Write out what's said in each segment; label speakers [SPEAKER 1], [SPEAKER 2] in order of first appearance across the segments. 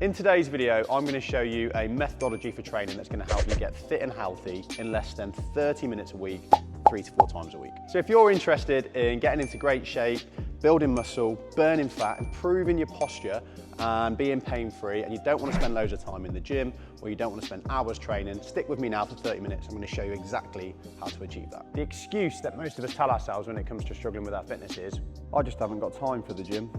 [SPEAKER 1] In today's video, I'm going to show you a methodology for training that's going to help you get fit and healthy in less than 30 minutes a week, 3 to 4 times a week. So if you're interested in getting into great shape, building muscle, burning fat, improving your posture and being pain-free, and you don't want to spend loads of time in the gym or you don't want to spend hours training, stick with me now for 30 minutes. I'm going to show you exactly how to achieve that. The excuse that most of us tell ourselves when it comes to struggling with our fitness is, I just haven't got time for the gym.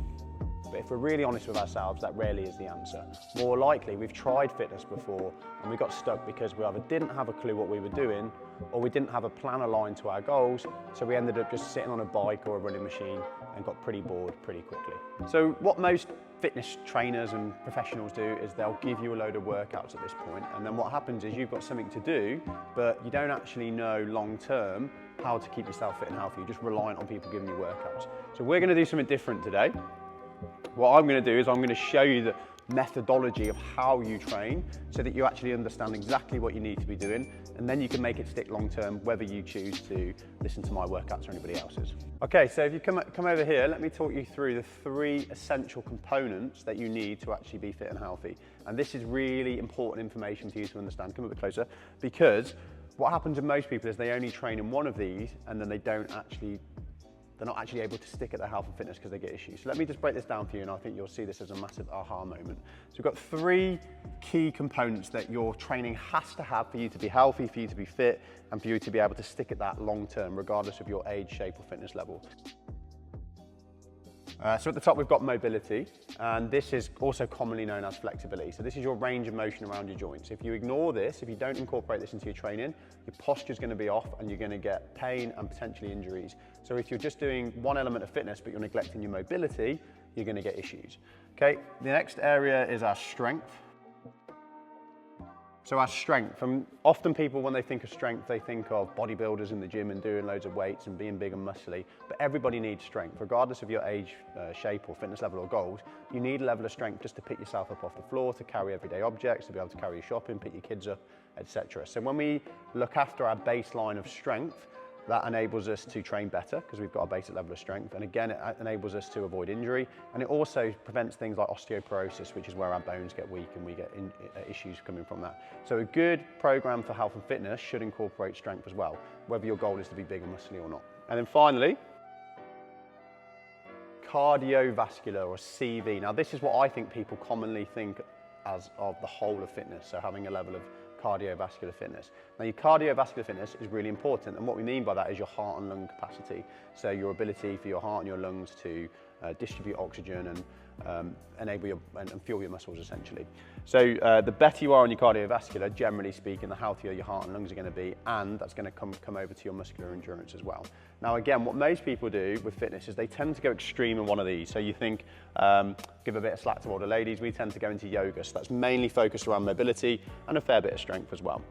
[SPEAKER 1] But if we're really honest with ourselves, that rarely is the answer. More likely, we've tried fitness before and we got stuck because we either didn't have a clue what we were doing or we didn't have a plan aligned to our goals, so we ended up just sitting on a bike or a running machine and got pretty bored pretty quickly. So what most fitness trainers and professionals do is they'll give you a load of workouts at this point, and then what happens is you've got something to do, but you don't actually know long term how to keep yourself fit and healthy. You're just reliant on people giving you workouts. So we're going to do something different today. What I'm going to do is I'm going to show you the methodology of how you train so that you actually understand exactly what you need to be doing, and then you can make it stick long term whether you choose to listen to my workouts or anybody else's. Okay, so if you come over here, let me talk you through the 3 essential components that you need to actually be fit and healthy. And this is really important information for you to understand. Come a bit closer, because what happens with most people is they only train in one of these and then they're not actually able to stick at their health and fitness because they get issues. So let me just break this down for you, and I think you'll see this as a massive aha moment. So we've got 3 key components that your training has to have for you to be healthy, for you to be fit, and for you to be able to stick at that long term, regardless of your age, shape, or fitness level. So at the top we've got mobility, and this is also commonly known as flexibility. So this is your range of motion around your joints. If you ignore this, if you don't incorporate this into your training, your posture is going to be off and you're going to get pain and potentially injuries. So if you're just doing one element of fitness but you're neglecting your mobility, you're going to get issues. Okay, the next area is our strength. So our strength, and often people when they think of strength, they think of bodybuilders in the gym and doing loads of weights and being big and muscly, but everybody needs strength. Regardless of your age, shape or fitness level or goals, you need a level of strength just to pick yourself up off the floor, to carry everyday objects, to be able to carry your shopping, pick your kids up, etc. So when we look after our baseline of strength, that enables us to train better because we've got a basic level of strength, and again it enables us to avoid injury, and it also prevents things like osteoporosis, which is where our bones get weak and we get issues coming from that. So a good program for health and fitness should incorporate strength as well, whether your goal is to be big and muscly or not. And then finally, cardiovascular or CV. Now this is what I think people commonly think as of the whole of fitness, so having a level of cardiovascular fitness. Now your cardiovascular fitness is really important, and what we mean by that is your heart and lung capacity. So your ability for your heart and your lungs to distribute oxygen and enable and fuel your muscles essentially. So the better you are on your cardiovascular, generally speaking, the healthier your heart and lungs are going to be, and that's going to come over to your muscular endurance as well. Now again, what most people do with fitness is they tend to go extreme in one of these. So you think, give a bit of slack to older ladies, we tend to go into yoga. So that's mainly focused around mobility and a fair bit of strength as well.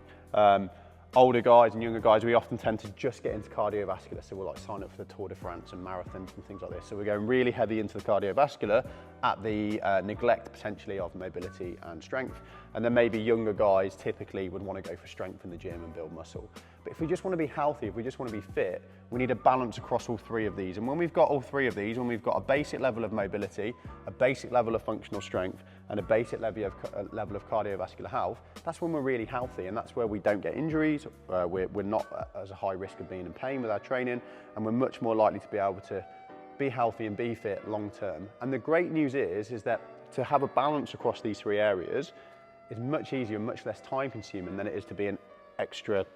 [SPEAKER 1] Older guys and younger guys, we often tend to just get into cardiovascular. So we'll like sign up for the Tour de France and marathons and things like this. So we're going really heavy into the cardiovascular at the neglect potentially of mobility and strength. And then maybe younger guys typically would want to go for strength in the gym and build muscle. But if we just want to be healthy, if we just want to be fit, we need a balance across all 3 of these. And when we've got all 3 of these, when we've got a basic level of mobility, a basic level of functional strength, and a basic level of cardiovascular health, that's when we're really healthy, and that's where we don't get injuries, we're not as a high risk of being in pain with our training, and we're much more likely to be able to be healthy and be fit long term. And the great news is that to have a balance across these 3 areas is much easier and much less time consuming than it is to be an extra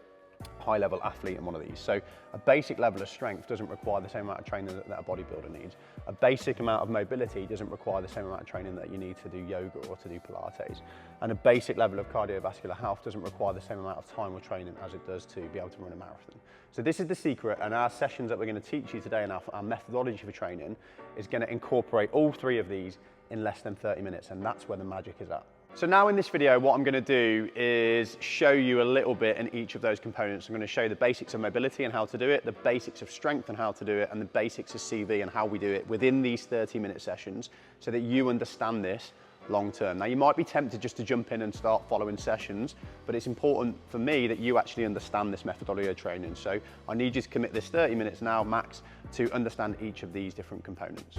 [SPEAKER 1] high level athlete in one of these. So a basic level of strength doesn't require the same amount of training that a bodybuilder needs. A basic amount of mobility doesn't require the same amount of training that you need to do yoga or to do Pilates. And a basic level of cardiovascular health doesn't require the same amount of time or training as it does to be able to run a marathon. So this is the secret, and our sessions that we're going to teach you today and our methodology for training is going to incorporate all 3 of these in less than 30 minutes, and that's where the magic is at. So now in this video, what I'm going to do is show you a little bit in each of those components. I'm going to show you the basics of mobility and how to do it, the basics of strength and how to do it, and the basics of CV and how we do it within these 30-minute sessions so that you understand this long term. Now you might be tempted just to jump in and start following sessions, but it's important for me that you actually understand this methodology of training. So I need you to commit this 30 minutes now max to understand each of these different components.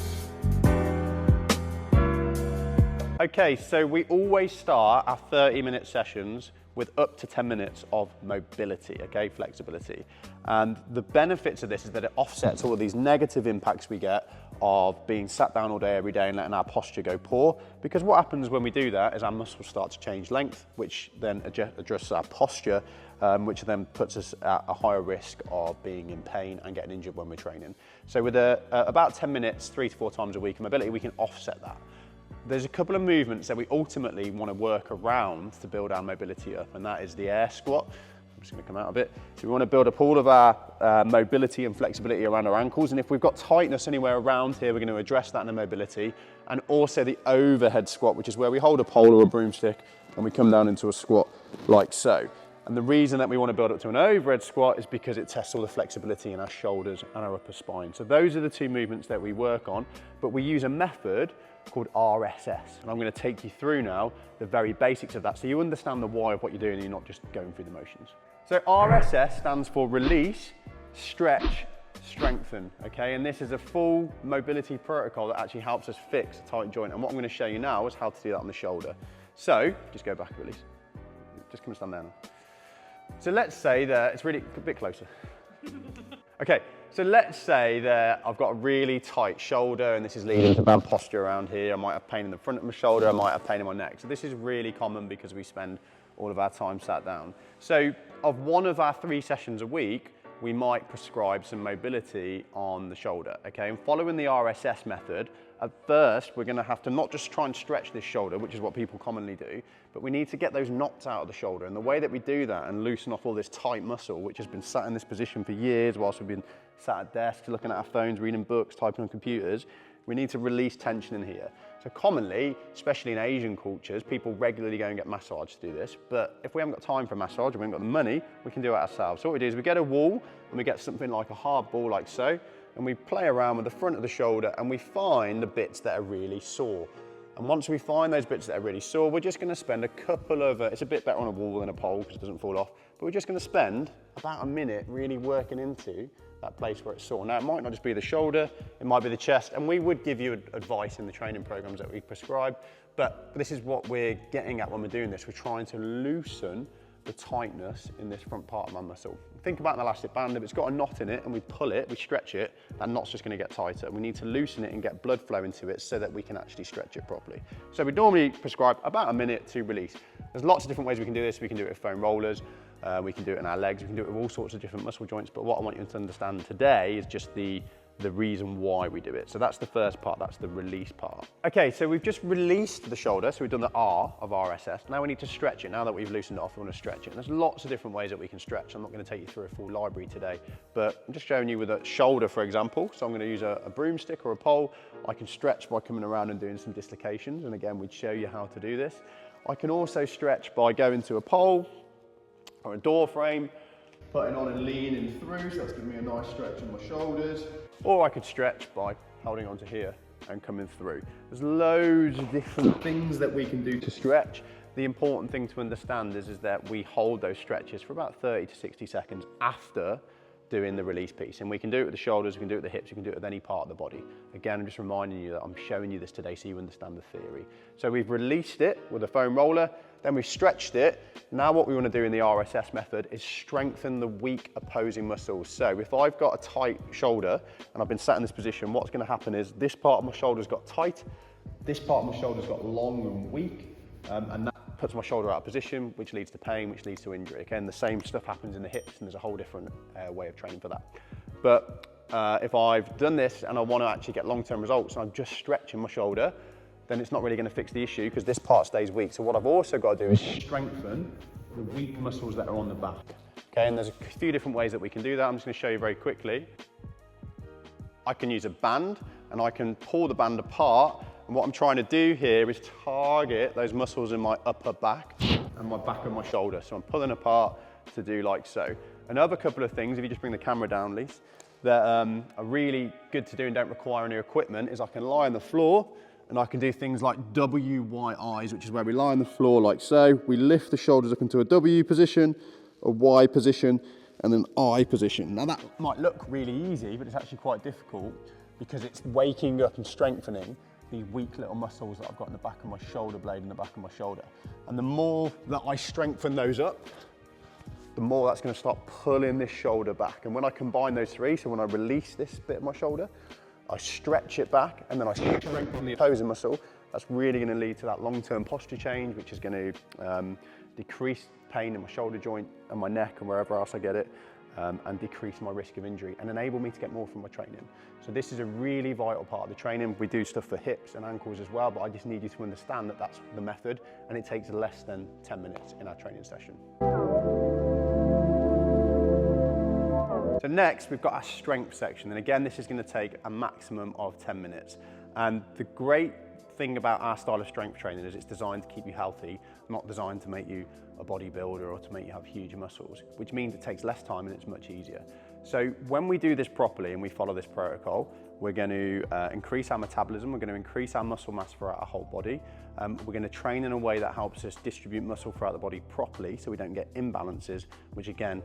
[SPEAKER 1] Okay, so we always start our 30-minute sessions with up to 10 minutes of mobility, okay, flexibility. And the benefits of this is that it offsets all of these negative impacts we get of being sat down all day, every day, and letting our posture go poor. Because what happens when we do that is our muscles start to change length, which then adjusts our posture, which then puts us at a higher risk of being in pain and getting injured when we're training. So with about 10 minutes, 3 to 4 times a week of mobility, we can offset that. There's a couple of movements that we ultimately want to work around to build our mobility up, and that is the air squat. I'm just going to come out a bit. So we want to build up all of our mobility and flexibility around our ankles, and if we've got tightness anywhere around here, we're going to address that in the mobility. And also the overhead squat, which is where we hold a pole or a broomstick and we come down into a squat like so. And the reason that we want to build up to an overhead squat is because it tests all the flexibility in our shoulders and our upper spine. So those are the two movements that we work on, but we use a method called RSS. And I'm going to take you through now the very basics of that so you understand the why of what you're doing and you're not just going through the motions. So RSS stands for release, stretch, strengthen, okay? And this is a full mobility protocol that actually helps us fix a tight joint. And what I'm going to show you now is how to do that on the shoulder. So just go back, release. Just come and stand down. So let's say that it's really a bit closer. Okay, so let's say that I've got a really tight shoulder and this is leading to bad posture around here. I might have pain in the front of my shoulder, I might have pain in my neck. So this is really common because we spend all of our time sat down. So of one of our 3 sessions a week, we might prescribe some mobility on the shoulder, okay? And following the RSS method, at first, we're gonna have to not just try and stretch this shoulder, which is what people commonly do, but we need to get those knots out of the shoulder. And the way that we do that and loosen off all this tight muscle, which has been sat in this position for years whilst we've been sat at desks, looking at our phones, reading books, typing on computers, we need to release tension in here. So commonly, especially in Asian cultures, people regularly go and get massage to do this. But if we haven't got time for a massage or we haven't got the money, we can do it ourselves. So what we do is we get a wall and we get something like a hard ball like so, and we play around with the front of the shoulder and we find the bits that are really sore. And once we find those bits that are really sore, we're just gonna spend a couple of, it's a bit better on a wall than a pole because it doesn't fall off, but we're just gonna spend about a minute really working into that place where it's sore. Now, it might not just be the shoulder, it might be the chest, and we would give you advice in the training programs that we prescribe, but this is what we're getting at when we're doing this. We're trying to loosen the tightness in this front part of my muscle. Think about an elastic band. If it's got a knot in it and we pull it, we stretch it, that knot's just gonna get tighter. We need to loosen it and get blood flow into it so that we can actually stretch it properly. So we normally prescribe about a minute to release. There's lots of different ways we can do this. We can do it with foam rollers, we can do it in our legs, we can do it with all sorts of different muscle joints, but what I want you to understand today is just the reason why we do it. So that's the first part, that's the release part. Okay, so we've just released the shoulder, so we've done the R of RSS. Now we need to stretch it. Now that we've loosened it off, we want to stretch it. And there's lots of different ways that we can stretch. I'm not going to take you through a full library today, but I'm just showing you with a shoulder, for example. So I'm going to use a broomstick or a pole. I can stretch by coming around and doing some dislocations. And again, we'd show you how to do this. I can also stretch by going to a pole or a door frame, putting on and leaning through, so that's giving me a nice stretch in my shoulders. Or I could stretch by holding onto here and coming through. There's loads of different things that we can do to stretch. The important thing to understand is that we hold those stretches for about 30 to 60 seconds after doing the release piece. And we can do it with the shoulders, we can do it with the hips, we can do it with any part of the body. Again, I'm just reminding you that I'm showing you this today so you understand the theory. So we've released it with a foam roller, then we've stretched it. Now what we want to do in the RSS method is strengthen the weak opposing muscles. So if I've got a tight shoulder and I've been sat in this position, what's going to happen is this part of my shoulder's got tight, this part of my shoulder's got long and weak, and that puts my shoulder out of position, which leads to pain, which leads to injury. Again, the same stuff happens in the hips, and there's a whole different way of training for that. But if I've done this and I want to actually get long-term results and I'm just stretching my shoulder, then it's not really going to fix the issue because this part stays weak. So what I've also got to do is strengthen the weak muscles that are on the back. Okay, and there's a few different ways that we can do that. I'm just going to show you very quickly. I can use a band and I can pull the band apart. And what I'm trying to do here is target those muscles in my upper back and my back of my shoulder. So I'm pulling apart to do like so. Another couple of things, if you just bring the camera down, Lise, that are really good to do and don't require any equipment is I can lie on the floor and I can do things like WYIs, which is where we lie on the floor like so. We lift the shoulders up into a W position, a Y position, and an I position. Now that might look really easy, but it's actually quite difficult because it's waking up and strengthening these weak little muscles that I've got in the back of my shoulder blade and the back of my shoulder. And the more that I strengthen those up, the more that's going to start pulling this shoulder back. And when I combine those three, so when I release this bit of my shoulder, I stretch it back, and then I strengthen the opposing muscle, that's really going to lead to that long-term posture change, which is going to decrease pain in my shoulder joint and my neck and wherever else I get it, and decrease my risk of injury and enable me to get more from my training. So this is a really vital part of the training. We do stuff for hips and ankles as well, but I just need you to understand that that's the method, and it takes less than 10 minutes in our training session. So next, we've got our strength section. And again, this is going to take a maximum of 10 minutes. And the great thing about our style of strength training is it's designed to keep you healthy, not designed to make you a bodybuilder or to make you have huge muscles, which means it takes less time and it's much easier. So when we do this properly and we follow this protocol, we're going to increase our metabolism, we're going to increase our muscle mass throughout our whole body. We're going to train in a way that helps us distribute muscle throughout the body properly so we don't get imbalances, which again,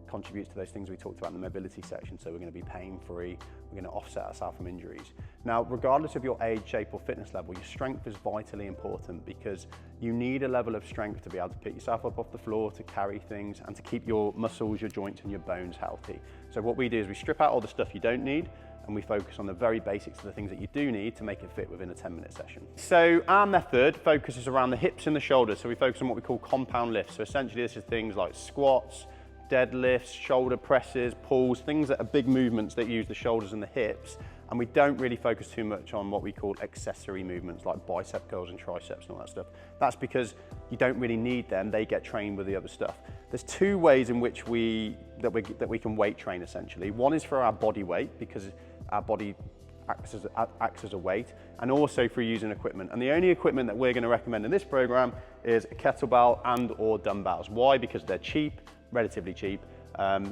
[SPEAKER 1] contributes to those things we talked about in the mobility section. So we're going to be pain-free, we're going to offset ourselves from injuries. Now, regardless of your age, shape or fitness level, your strength is vitally important because you need a level of strength to be able to pick yourself up off the floor, to carry things and to keep your muscles, your joints and your bones healthy. So what we do is we strip out all the stuff you don't need and we focus on the very basics of the things that you do need to make it fit within a 10-minute session. So our method focuses around the hips and the shoulders. So we focus on what we call compound lifts. So essentially this is things like squats, deadlifts, shoulder presses, pulls, things that are big movements that use the shoulders and the hips. And we don't really focus too much on what we call accessory movements like bicep curls and triceps and all that stuff. That's because you don't really need them, they get trained with the other stuff. There's two ways in which we can weight train essentially. One is for our body weight, because our body acts as a weight, and also for using equipment. And the only equipment that we're going to recommend in this program is a kettlebell and or dumbbells. Why? Because they're cheap, relatively cheap.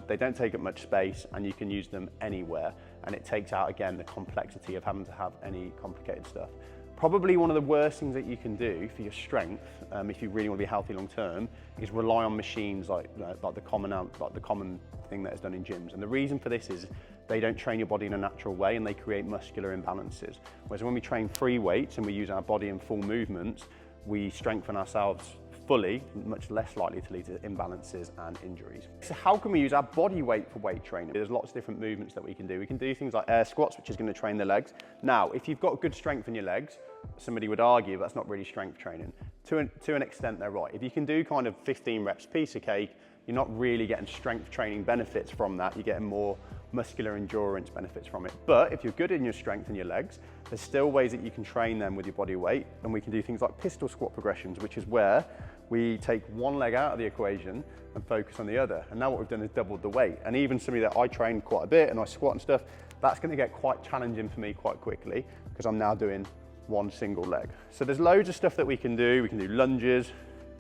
[SPEAKER 1] They don't take up much space and you can use them anywhere, and it takes out again the complexity of having to have any complicated stuff. Probably one of the worst things that you can do for your strength, if you really want to be healthy long term, is rely on machines like the common thing that is done in gyms. And the reason for this is they don't train your body in a natural way and they create muscular imbalances. Whereas when we train free weights and we use our body in full movements, we strengthen ourselves fully, much less likely to lead to imbalances and injuries. So how can we use our body weight for weight training? There's lots of different movements that we can do. We can do things like air squats, which is going to train the legs. Now, if you've got good strength in your legs, somebody would argue that's not really strength training. To an extent, they're right. If you can do kind of 15 reps piece of cake, you're not really getting strength training benefits from that. You're getting more muscular endurance benefits from it. But if you're good in your strength in your legs, there's still ways that you can train them with your body weight. And we can do things like pistol squat progressions, which is where we take one leg out of the equation and focus on the other. And now what we've done is doubled the weight. And even somebody that I train quite a bit and I squat and stuff, that's going to get quite challenging for me quite quickly because I'm now doing one single leg. So there's loads of stuff that we can do. We can do lunges,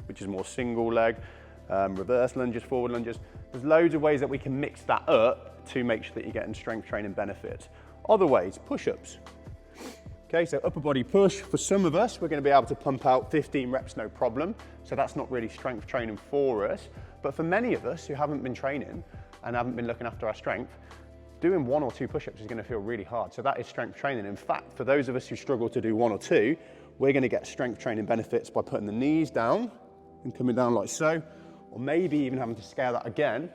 [SPEAKER 1] which is more single leg, reverse lunges, forward lunges. There's loads of ways that we can mix that up to make sure that you're getting strength training benefits. Other ways, push-ups. Okay, so upper body push, for some of us, we're going to be able to pump out 15 reps, no problem. So that's not really strength training for us. But for many of us who haven't been training and haven't been looking after our strength, doing 1 or 2 push-ups is going to feel really hard. So that is strength training. In fact, for those of us who struggle to do 1 or 2, we're going to get strength training benefits by putting the knees down and coming down like so, or maybe even having to scale that again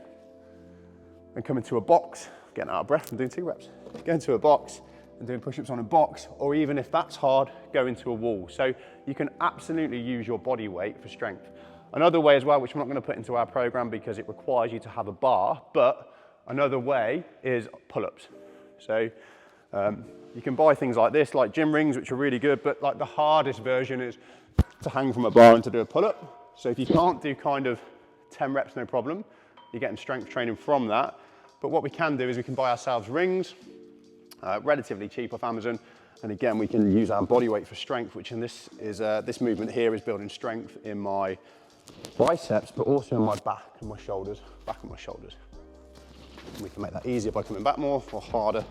[SPEAKER 1] and coming to a box, getting out of breath and doing 2 reps, going to a box and doing push-ups on a box, or even if that's hard, go into a wall. So you can absolutely use your body weight for strength. Another way as well, which we're not going to put into our program because it requires you to have a bar, but another way is pull-ups. So you can buy things like this, like gym rings, which are really good, but like the hardest version is to hang from a bar and to do a pull-up. So if you can't do kind of 10 reps, no problem, you're getting strength training from that. But what we can do is we can buy ourselves rings, relatively cheap off Amazon. And again, we can use our body weight for strength, which in this is, this movement here is building strength in my biceps, but also in my back and my shoulders, back and my shoulders. And we can make that easier by coming back more, or harder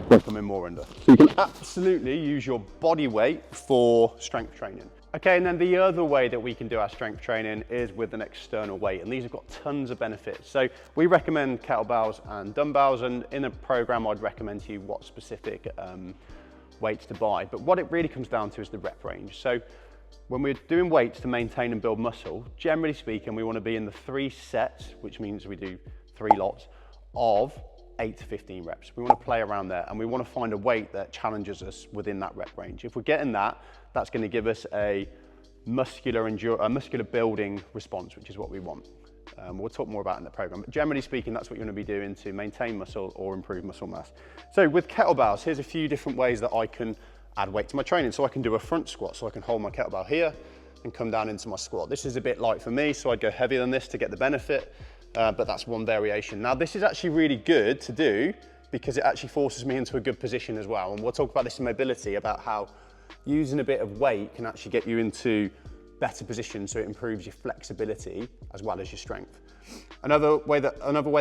[SPEAKER 1] by coming more under. So you can absolutely use your body weight for strength training. Okay, and then the other way that we can do our strength training is with an external weight, and these have got tons of benefits. So we recommend kettlebells and dumbbells, and in a program I'd recommend to you what specific weights to buy. But what it really comes down to is the rep range. So when we're doing weights to maintain and build muscle, generally speaking, we want to be in the 3 sets, which means we do 3 lots of 8 to 15 reps. We want to play around there, and we want to find a weight that challenges us within that rep range. If we're getting that, that's going to give us a muscular building response, which is what we want. We'll talk more about it in the program, but generally speaking, that's what you want to be doing to maintain muscle or improve muscle mass. So with kettlebells, here's a few different ways that I can add weight to my training. So I can do a front squat, so I can hold my kettlebell here and come down into my squat. This is a bit light for me, so I'd go heavier than this to get the benefit, but that's one variation. Now this is actually really good to do because it actually forces me into a good position as well. And we'll talk about this in mobility, about how using a bit of weight can actually get you into better position, so it improves your flexibility as well as your strength. Another way that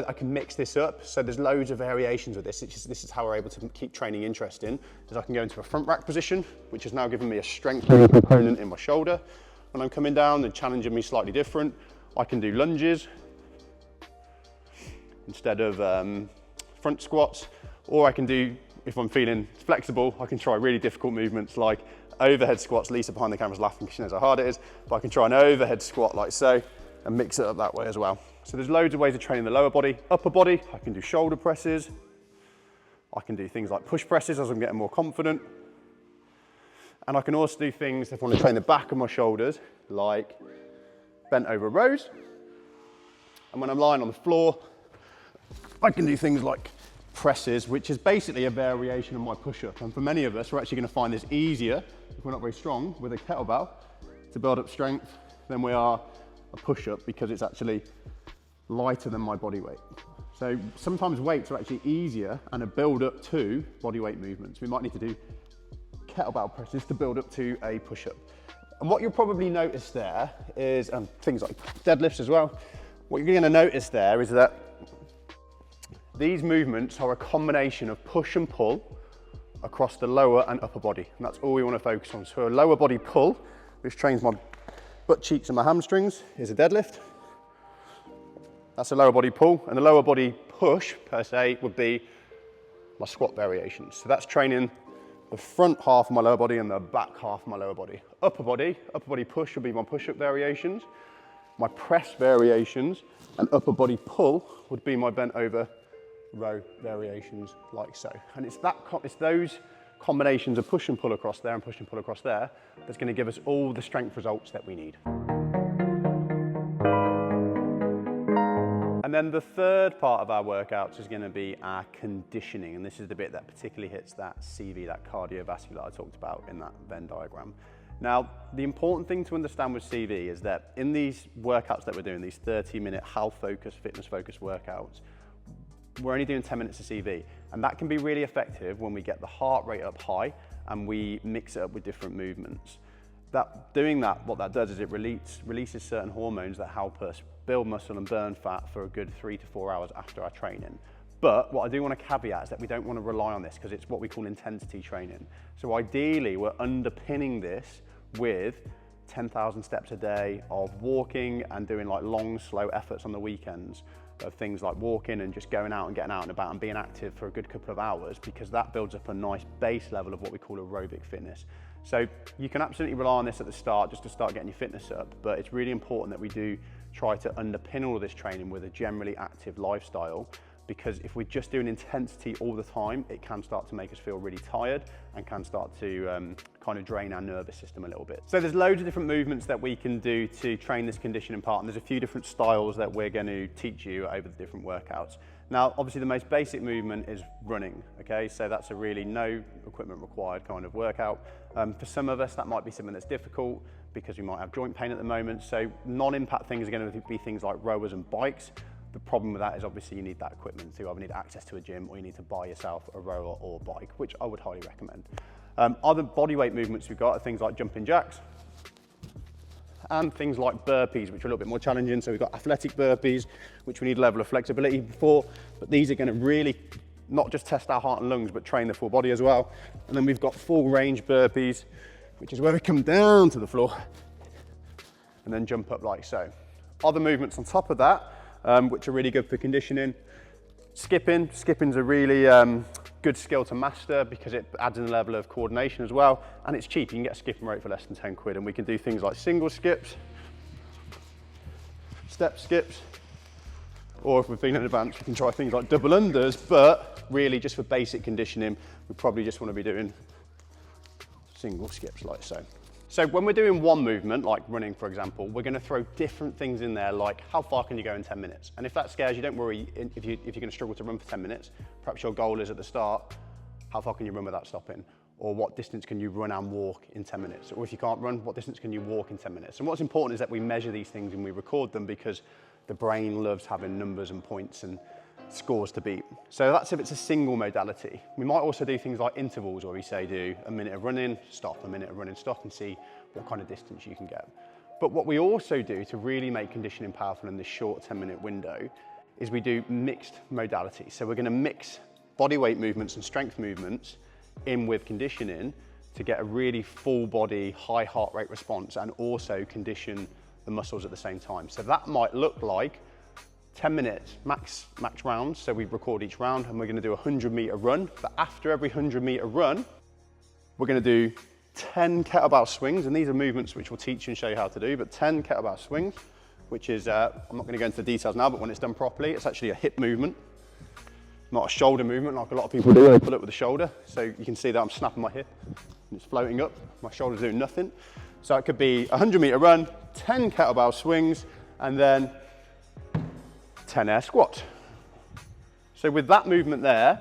[SPEAKER 1] I can mix this up, so there's loads of variations with this. This is how we're able to keep training interesting, is I can go into a front rack position, which has now given me a strength component in my shoulder. When I'm coming down and challenging me slightly different, I can do lunges instead of front squats, or I can do, if I'm feeling flexible, I can try really difficult movements like overhead squats. Lisa behind the camera's laughing because she knows how hard it is, but I can try an overhead squat like so and mix it up that way as well. So there's loads of ways of training the lower body. Upper body, I can do shoulder presses. I can do things like push presses as I'm getting more confident. And I can also do things if I want to train the back of my shoulders, like bent over rows. And when I'm lying on the floor, I can do things like presses, which is basically a variation of my push-up. And for many of us, we're actually going to find this easier, if we're not very strong, with a kettlebell to build up strength than we are a push-up, because it's actually lighter than my body weight. So sometimes weights are actually easier and a build up to body weight movements. We might need to do kettlebell presses to build up to a push-up. And what you'll probably notice there is, and things like deadlifts as well, what you're going to notice there is that these movements are a combination of push and pull across the lower and upper body. And that's all we want to focus on. So a lower body pull, which trains my butt cheeks and my hamstrings, is a deadlift. That's a lower body pull. And the lower body push, per se, would be my squat variations. So that's training the front half of my lower body and the back half of my lower body. Upper body push would be my push-up variations. My press variations and upper body pull would be my bent over row variations, like so. And it's those combinations of push and pull across there and push and pull across there that's going to give us all the strength results that we need. And then the third part of our workouts is going to be our conditioning, and this is the bit that particularly hits that CV, that cardiovascular I talked about in that Venn diagram. Now, the important thing to understand with CV is that in these workouts that we're doing, these 30-minute health-focused, fitness-focused workouts, we're only doing 10 minutes of CV, and that can be really effective when we get the heart rate up high and we mix it up with different movements. Doing that, what that does is it releases certain hormones that help us build muscle and burn fat for a good 3 to 4 hours after our training. But what I do want to caveat is that we don't want to rely on this, because it's what we call intensity training. So ideally, we're underpinning this with 10,000 steps a day of walking and doing like long, slow efforts on the weekends, of things like walking and just going out and getting out and about and being active for a good couple of hours, because that builds up a nice base level of what we call aerobic fitness. So you can absolutely rely on this at the start, just to start getting your fitness up, but it's really important that we do try to underpin all of this training with a generally active lifestyle, because if we're just doing intensity all the time, it can start to make us feel really tired and can start to kind of drain our nervous system a little bit. So there's loads of different movements that we can do to train this conditioning part, and there's a few different styles that we're going to teach you over the different workouts. Now, obviously the most basic movement is running, okay? So that's a really no equipment required kind of workout. For some of us, that might be something that's difficult because we might have joint pain at the moment. So non-impact things are going to be things like rowers and bikes. The problem with that is obviously you need that equipment, so you either need access to a gym or you need to buy yourself a rower or bike, which I would highly recommend. Other bodyweight movements we've got are things like jumping jacks and things like burpees, which are a little bit more challenging. So we've got athletic burpees, which we need a level of flexibility for, but these are going to really not just test our heart and lungs, but train the full body as well. And then we've got full range burpees, which is where we come down to the floor and then jump up like so. Other movements on top of that, which are really good for conditioning. Skipping's a really good skill to master because it adds in a level of coordination as well, and it's cheap. You can get a skipping rope for less than 10 quid, and we can do things like single skips, step skips, or if we're feeling advanced, we can try things like double unders, but really just for basic conditioning, we probably just want to be doing single skips like so. So when we're doing one movement, like running for example, we're going to throw different things in there, like how far can you go in 10 minutes? And if that scares you, don't worry. If you're going to struggle to run for 10 minutes, perhaps your goal is at the start, how far can you run without stopping? Or what distance can you run and walk in 10 minutes? Or if you can't run, what distance can you walk in 10 minutes? And what's important is that we measure these things and we record them, because the brain loves having numbers and points and scores to beat. So that's if it's a single modality. We might also do things like intervals, where we say do a minute of running, stop, a minute of running, stop, and see what kind of distance you can get. But what we also do to really make conditioning powerful in this short 10-minute window is we do mixed modalities. So we're going to mix body weight movements and strength movements in with conditioning to get a really full body, high heart rate response, and also condition the muscles at the same time. So that might look like 10 minutes max rounds. So we record each round, and we're going to do a 100-meter run. But after every 100-meter run, we're going to do 10 kettlebell swings, and these are movements which we'll teach you and show you how to do, but 10 kettlebell swings, which is, I'm not going to go into the details now, but when it's done properly, it's actually a hip movement, not a shoulder movement like a lot of people do when they pull up with the shoulder. So you can see that I'm snapping my hip, and it's floating up, my shoulder's doing nothing. So it could be a 100-meter run, 10 kettlebell swings, and then 10 air squats. So with that movement there,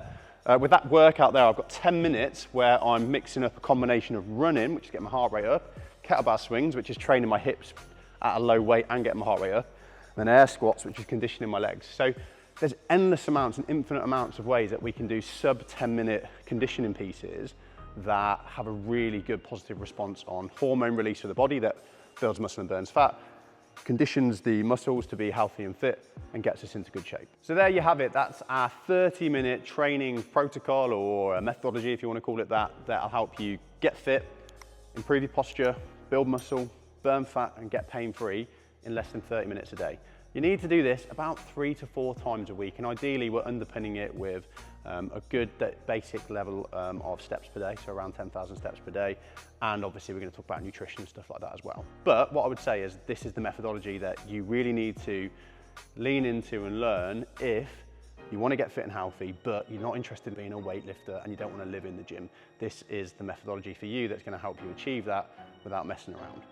[SPEAKER 1] with that workout there, I've got 10 minutes where I'm mixing up a combination of running, which is getting my heart rate up, kettlebell swings, which is training my hips at a low weight and getting my heart rate up, and then air squats, which is conditioning my legs. So there's endless amounts and infinite amounts of ways that we can do sub 10-minute conditioning pieces that have a really good positive response on hormone release for the body that builds muscle and burns fat, conditions the muscles to be healthy and fit, and gets us into good shape. So there you have it. That's our 30-minute training protocol, or a methodology if you want to call it that, that'll help you get fit, improve your posture, build muscle, burn fat, and get pain-free in less than 30 minutes a day. You need to do this about 3 to 4 times a week, and ideally we're underpinning it with a good basic level of steps per day, so around 10,000 steps per day, and obviously we're going to talk about nutrition and stuff like that as well. But what I would say is this is the methodology that you really need to lean into and learn if you want to get fit and healthy, but you're not interested in being a weightlifter and you don't want to live in the gym. This is the methodology for you that's going to help you achieve that without messing around.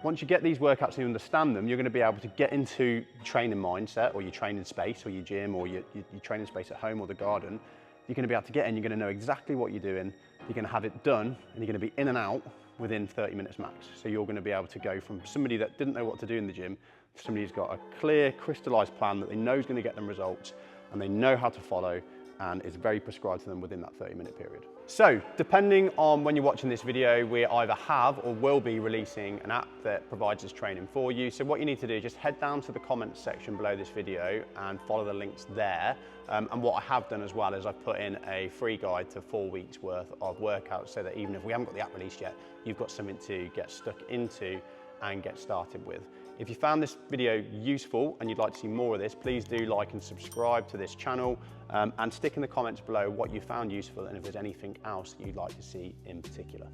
[SPEAKER 1] Once you get these workouts and you understand them, you're going to be able to get into training mindset, or your training space, or your gym, or your training space at home, or the garden. You're going to be able to get in, you're going to know exactly what you're doing, you're going to have it done, and you're going to be in and out within 30 minutes max. So you're going to be able to go from somebody that didn't know what to do in the gym to somebody who's got a clear, crystallized plan that they know is going to get them results, and they know how to follow, and is very prescribed to them within that 30-minute period. So, depending on when you're watching this video, we either have or will be releasing an app that provides this training for you. So what you need to do is just head down to the comments section below this video and follow the links there. And what I have done as well is I've put in a free guide to 4 weeks worth of workouts, so that even if we haven't got the app released yet, you've got something to get stuck into and get started with. If you found this video useful and you'd like to see more of this, please do like and subscribe to this channel, and stick in the comments below what you found useful and if there's anything else that you'd like to see in particular.